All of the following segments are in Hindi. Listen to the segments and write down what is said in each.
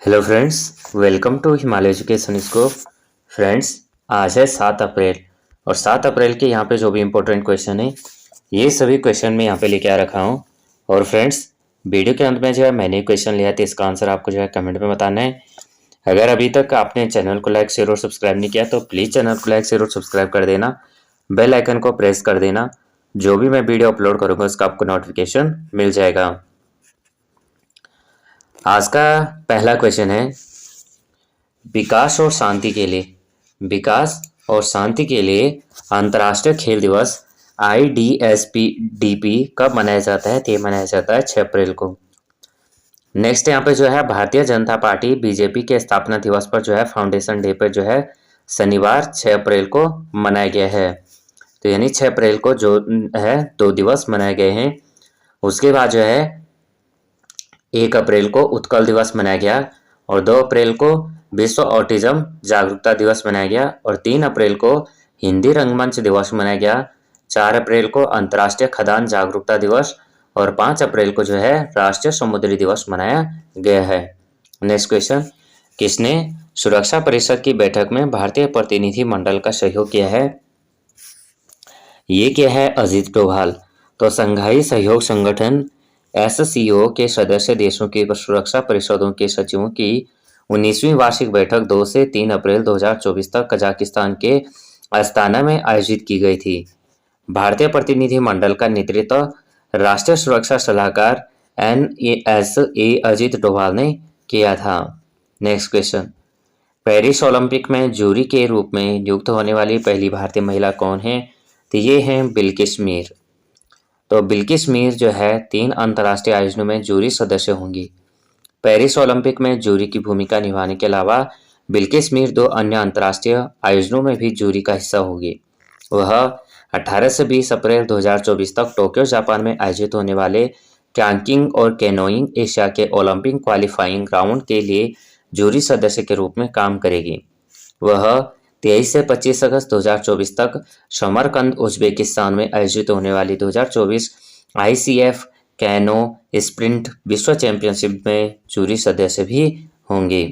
Hello friends, welcome to Himalaya education scope. Friends, आज है 7 अप्रैल और 7 अप्रैल के यहाँ पे जो भी इम्पोर्टेंट क्वेश्चन है ये सभी क्वेश्चन मैं यहाँ पे लेके आ रखा हूँ। और फ्रेंड्स, वीडियो के अंत में जो है मैंने क्वेश्चन लिया था, इसका आंसर आपको जो है कमेंट में बताना है। अगर अभी तक आपने चैनल को लाइक शेयर और सब्सक्राइब नहीं किया तो प्लीज़ चैनल को लाइक शेयर और सब्सक्राइब कर देना, बेल आइकन को प्रेस कर देना। जो भी मैं वीडियो अपलोड करूँगा उसका आपको नोटिफिकेशन मिल जाएगा। आज का पहला क्वेश्चन है, विकास और शांति के लिए अंतर्राष्ट्रीय खेल दिवस IDSPDP कब मनाया जाता है? तो ये मनाया जाता है 6 अप्रैल को। नेक्स्ट यहाँ पे जो है भारतीय जनता पार्टी बीजेपी के स्थापना दिवस पर जो है फाउंडेशन डे पर जो है शनिवार 6 अप्रैल को मनाया गया है। तो यानी 6 अप्रैल को जो है 2 दिवस मनाए गए हैं। उसके बाद जो है 1 अप्रैल को उत्कल दिवस मनाया गया और 2 अप्रैल को विश्व ऑटिज्म जागरूकता दिवस मनाया गया और 3 अप्रैल को हिंदी रंगमंच दिवस मनाया गया। 4 अप्रैल को अंतर्राष्ट्रीय खदान जागरूकता दिवस और 5 अप्रैल को जो है राष्ट्रीय समुद्री दिवस मनाया गया है। नेक्स्ट क्वेश्चन, किसने सुरक्षा परिषद की बैठक में भारतीय प्रतिनिधि मंडल का सहयोग किया है? ये क्या है? अजीत डोभाल। तो संघाई सहयोग संगठन SCO के सदस्य देशों की सुरक्षा परिषदों के सचिवों की 19वीं वार्षिक बैठक 2 से 3 अप्रैल 2024 तक कजाकिस्तान के अस्ताना में आयोजित की गई थी। भारतीय प्रतिनिधि मंडल का नेतृत्व राष्ट्रीय सुरक्षा सलाहकार NSA अजीत डोभाल ने किया था। नेक्स्ट क्वेश्चन, पेरिस ओलंपिक में जूरी के रूप में नियुक्त होने वाली पहली भारतीय महिला कौन है? तो ये हैं बिल्किस मीर। तो बिल्किस मीर जो है 3 अंतर्राष्ट्रीय आयोजनों में जूरी सदस्य होंगी। पेरिस ओलंपिक में जूरी की भूमिका निभाने के अलावा बिल्किस मीर 2 अन्य अंतर्राष्ट्रीय आयोजनों में भी जूरी का हिस्सा होगी। वह 18 से 20 अप्रैल 2024 तक टोक्यो जापान में आयोजित होने वाले कैंकिंग और कैनोइंग एशिया के ओलंपिक क्वालिफाइंग राउंड के लिए जूरी सदस्य के रूप में काम करेगी। वह 23 से 25 अगस्त 2024 तक समरकंद उज्बेकिस्तान में आयोजित होने वाली 2024 ICF कैनो स्प्रिंट विश्व चैंपियनशिप में जूरी सदस्य भी होंगे।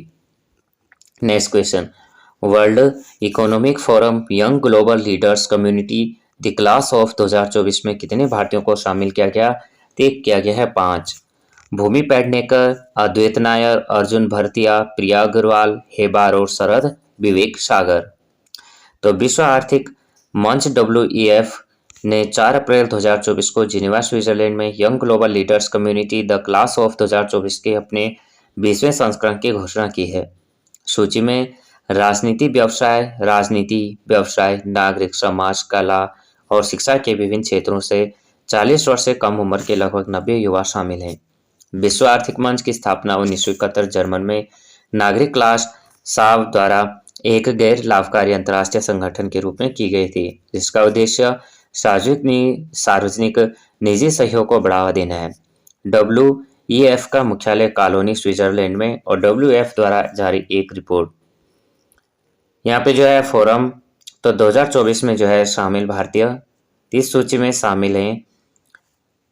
Next question, world economic forum young global leaders community the class of 2024 में कितने भारतीयों को शामिल किया गया? तो किया गया है 5। भूमि पेडनेकर, अद्वैत नायर, अर्जुन भरतिया, प्रिया अग्रवाल, हेबार और शरद विवेक सागर। तो विश्व आर्थिक मंच WEF ने 4 अप्रैल 2024 को जिनेवा स्विट्जरलैंड में young global leaders community the class of 2024 के अपने 20वें संस्करण की घोषणा की है। सूची में राजनीति, व्यवसाय, नागरिक समाज, कला और शिक्षा के विभिन्न क्षेत्रों से 40 वर्ष से कम उम्र के लगभग 90 युवा शामिल हैं। विश्व आर्थिक मंच की स्थापना 1971 जर्मन में नागरिक क्लास साव द्वारा एक गैर लाभकारी अंतर्राष्ट्रीय संगठन के रूप में की गई थी, जिसका उद्देश्य सार्वजनिक निजी सहयोग को बढ़ावा देना है। WEF का मुख्यालय कॉलोनी स्विट्जरलैंड में और WEF द्वारा जारी एक रिपोर्ट। यहाँ पे जो है फोरम तो 2024 में जो है शामिल भारतीय इस सूची में शामिल हैं।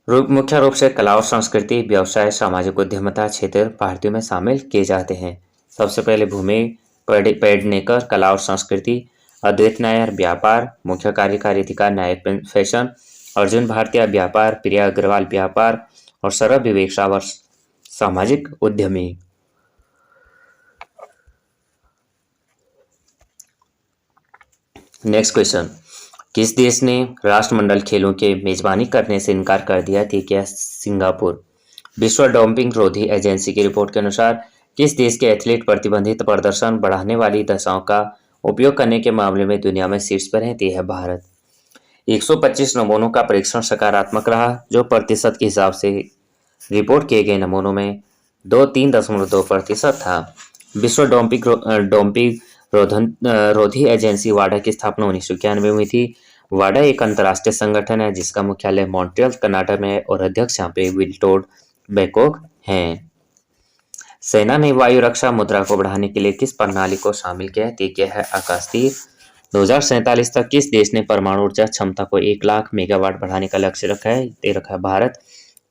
मुख्य रूप से कला और संस्कृति, व्यवसाय, सामाजिक उद्यमिता क्षेत्र भारतीयों में शामिल किए जाते हैं। सबसे पहले भूमि पेडनेकर कला और संस्कृति, अद्वैत नायर व्यापार, मुख्य कार्यकारी अधिकार न्यायिक फैशन, अर्जुन भारतीय व्यापार, प्रिया अग्रवाल व्यापार और शरद विवेक सागर सामाजिक उद्यमी। नेक्स्ट क्वेश्चन, किस देश ने राष्ट्रमंडल खेलों के मेजबानी करने से इनकार कर दिया? थी क्या? सिंगापुर। विश्व डोपिंग रोधी एजेंसी की रिपोर्ट के अनुसार किस देश के एथलीट प्रतिबंधित प्रदर्शन बढ़ाने वाली दशाओं का उपयोग करने के मामले में दुनिया में शीर्ष पर है? है भारत। 125 नमूनों का परीक्षण सकारात्मक रहा, जो प्रतिशत के हिसाब से रिपोर्ट किए गए नमूनों में 3.2% था। विश्व डोपिंग रोधी एजेंसी वाडा की स्थापना 1991 में हुई थी। वाडा एक अंतर्राष्ट्रीय संगठन है जिसका मुख्यालय मॉन्ट्रियल कनाडा में है और अध्यक्ष यहाँ पे विल्टोड बैकोक हैं। सेना ने वायु रक्षा मुद्रा को बढ़ाने के लिए किस प्रणाली को शामिल किया है? क्या है? आकाशतीर। 2047 तक किस देश ने परमाणु ऊर्जा क्षमता को 1 लाख मेगावाट बढ़ाने का लक्ष्य रखा है? रखा है भारत।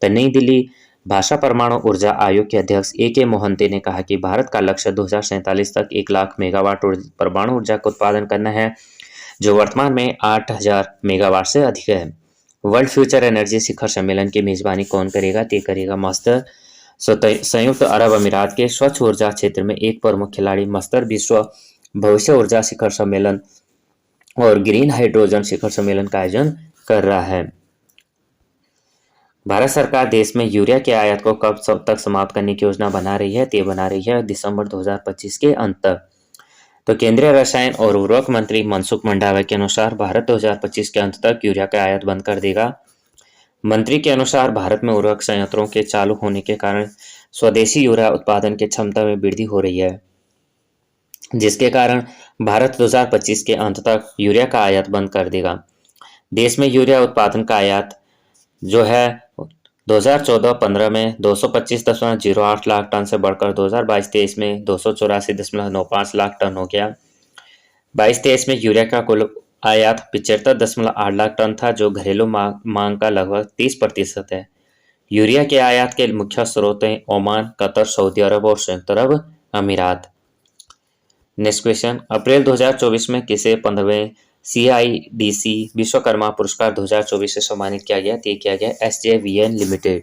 तो नई दिल्ली भाषा परमाणु ऊर्जा आयोग के अध्यक्ष A.K. मोहंती ने कहा कि भारत का लक्ष्य 2047 तक 1 लाख मेगावाट परमाणु ऊर्जा का उत्पादन करना है, जो वर्तमान में 8,000 मेगावाट से अधिक है। वर्ल्ड फ्यूचर एनर्जी शिखर सम्मेलन की मेजबानी कौन करेगा? तय करेगा मस्तर। संयुक्त अरब अमीरात के स्वच्छ ऊर्जा क्षेत्र में एक प्रमुख खिलाड़ी मस्तर विश्व भविष्य ऊर्जा शिखर सम्मेलन और ग्रीन हाइड्रोजन शिखर सम्मेलन का आयोजन कर रहा है। भारत सरकार देश में यूरिया के आयात को कब तक समाप्त करने की योजना बना रही है? बना रही है दिसंबर 2025 के अंत तक। तो केंद्रीय रसायन और उर्वरक मंत्री मनसुख मंडाविया के अनुसार भारत 2025 के अंत तक यूरिया का आयात बंद कर देगा। मंत्री के अनुसार भारत में उर्वरक संयंत्रों के चालू होने के कारण स्वदेशी यूरिया उत्पादन की क्षमता में वृद्धि हो रही है, जिसके कारण भारत 2025 के अंत तक यूरिया का आयात बंद कर देगा। देश में यूरिया उत्पादन का आयात जो है 2014-15 में 225.08 लाख टन से बढ़कर 2022-23 में 284.95 लाख टन हो गया। 22-23 में यूरिया का कुल आयात 75.8 लाख टन था, जो घरेलू मांग का लगभग 30% है। यूरिया के आयात के मुख्य स्रोत हैं ओमान, कतर, सऊदी अरब और संयुक्त अरब अमीरात। नेक्स्ट क्वेश्चन, अप्रैल 2024 में किसे 15वें CIDC विश्वकर्मा पुरस्कार 2024 से सम्मानित किया गया? तय किया गया SJVN लिमिटेड।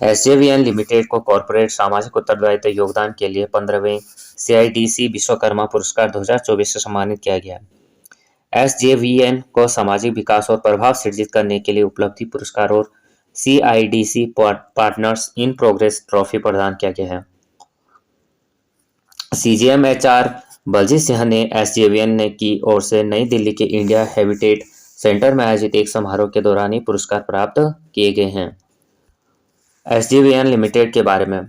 SJVN लिमिटेड को कॉर्पोरेट सामाजिक उत्तरदायित्व योगदान के लिए 15वें CIDC विश्वकर्मा पुरस्कार 2024 से सम्मानित किया गया। SJVN को सामाजिक विकास और प्रभाव सृजित करने के लिए उपलब्धि पुरस्कार और CIDC partners in progress trophy प्रदान किया गया है। CGM HR बलजीत सिंह ने SJVN ने की ओर से नई दिल्ली के इंडिया हैबिटेट सेंटर में आयोजित एक समारोह के दौरान ही पुरस्कार प्राप्त किए गए हैं। SJVN लिमिटेड के बारे में,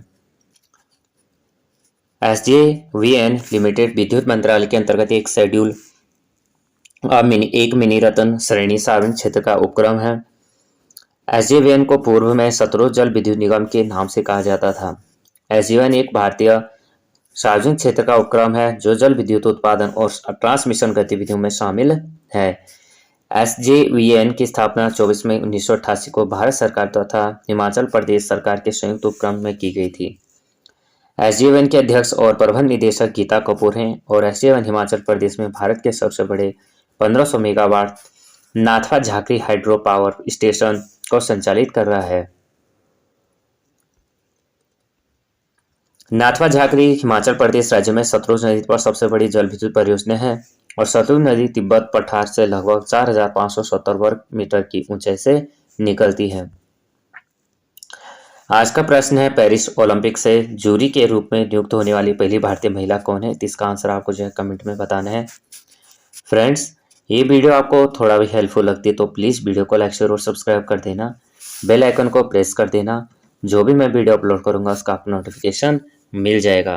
SJVN लिमिटेड विद्युत मंत्रालय के अंतर्गत एक शेड्यूल एक मिनी रत्न श्रेणी सार्वजनिक क्षेत्र का उपक्रम है। SJVN को पूर्व में सतलुज जल विद्युत निगम के नाम से कहा जाता था। SJVN एक भारतीय सार्वजनिक क्षेत्र का उपक्रम है जो जल विद्युत उत्पादन और ट्रांसमिशन गतिविधियों में शामिल है। SJVN की स्थापना 24 मई 1988 को भारत सरकार तथा हिमाचल प्रदेश सरकार के संयुक्त उपक्रम में की गई थी। SJVN के अध्यक्ष और प्रबंध निदेशक गीता कपूर हैं और SJVN हिमाचल प्रदेश में भारत के सबसे बड़े 1500 megawatt Nathpa Jhakri hydro power station को संचालित कर रहा है। नाथवा झाकरी हिमाचल प्रदेश राज्य में सतलुज नदी पर सबसे बड़ी जल विद्युत परियोजना है और सतलुज नदी तिब्बत पठार से लगभग 4,570 वर्ग मीटर की ऊंचाई से निकलती है। आज का प्रश्न है, पेरिस ओलंपिक से जूरी के रूप में नियुक्त होने वाली पहली भारतीय महिला कौन है? इसका आंसर आपको जो है कमेंट में बताना है। फ्रेंड्स, ये वीडियो आपको थोड़ा भी हेल्पफुल लगती है तो प्लीज़ वीडियो को लाइक, शेयर और सब्सक्राइब कर देना। बेल आइकन को प्रेस कर देना। जो भी मैं वीडियो अपलोड करूंगा उसका आपको नोटिफिकेशन मिल जाएगा।